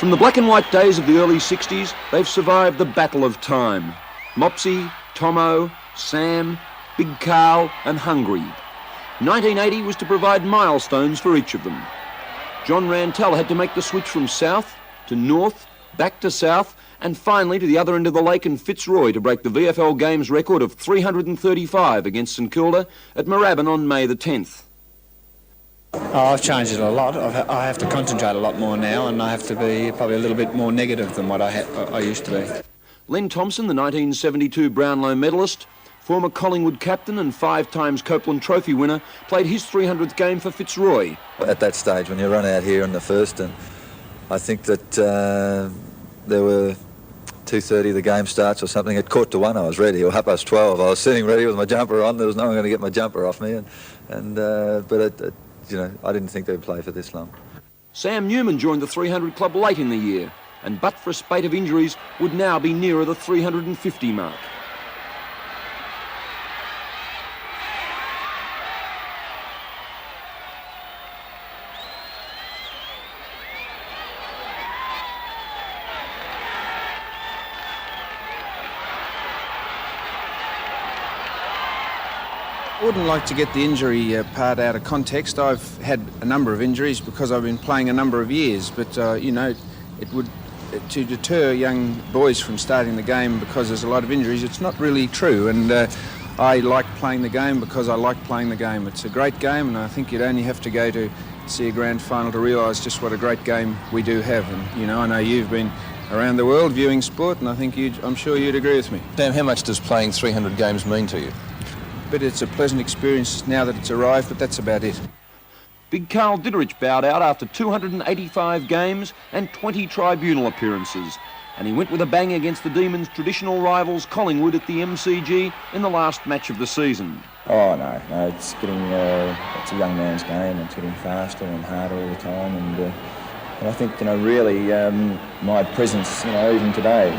From the black and white days of the early 60s, they've survived the battle of time. Mopsy, Tomo, Sam, Big Carl and Hungry. 1980 was to provide milestones for each of them. John Rantall had to make the switch from south to north, back to south, and finally to the other end of the lake in Fitzroy to break the VFL Games record of 335 against St Kilda at Moorabbin on May the 10th. Oh, I've changed it a lot. I have to concentrate a lot more now, and I have to be probably a little bit more negative than what I used to be. Len Thompson, the 1972 Brownlow medalist, former Collingwood captain and 5 times Copeland Trophy winner, played his 300th game for Fitzroy. At that stage, when you run out here in the first, and I think that there were 2:30 the game starts or something. At 1:45 I was ready, or 12:30 I was sitting ready with my jumper on. There was no one going to get my jumper off me, but I didn't think they'd play for this long. Sam Newman joined the 300 club late in the year, and but for a spate of injuries would now be nearer the 350 mark. I wouldn't like to get the injury part out of context. I've had a number of injuries because I've been playing a number of years, but it would to deter young boys from starting the game because there's a lot of injuries. It's not really true, and I like playing the game because I like playing the game. It's a great game, and I think you'd only have to go to see a grand final to realise just what a great game we do have. And I know you've been around the world viewing sport, and I think I'm sure you'd agree with me. Sam, how much does playing 300 games mean to you? But it's a pleasant experience now that it's arrived, but that's about it. Big Carl Ditterich bowed out after 285 games and 20 tribunal appearances, and he went with a bang against the Demons' traditional rivals Collingwood at the MCG in the last match of the season. Oh no, it's a young man's game. It's getting faster and harder all the time, and I think really my presence even today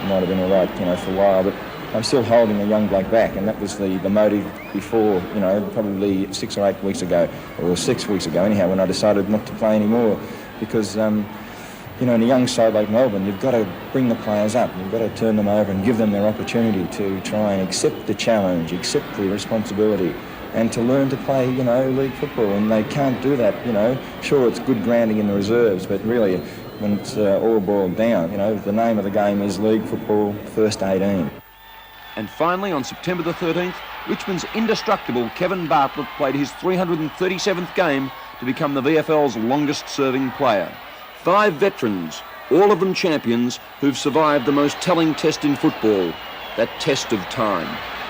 might have been all right for a while, but I'm still holding a young bloke back, and that was the motive before, probably 6 or 8 weeks ago, or 6 weeks ago anyhow, when I decided not to play anymore. Because, in a young side like Melbourne, you've got to bring the players up, you've got to turn them over and give them their opportunity to try and accept the challenge, accept the responsibility, and to learn to play, league football. And they can't do that, Sure, it's good grounding in the reserves, but really, when it's all boiled down, the name of the game is league football, first 18. And finally, on September the 13th, Richmond's indestructible Kevin Bartlett played his 337th game to become the VFL's longest-serving player. 5 veterans, all of them champions, who've survived the most telling test in football, that test of time.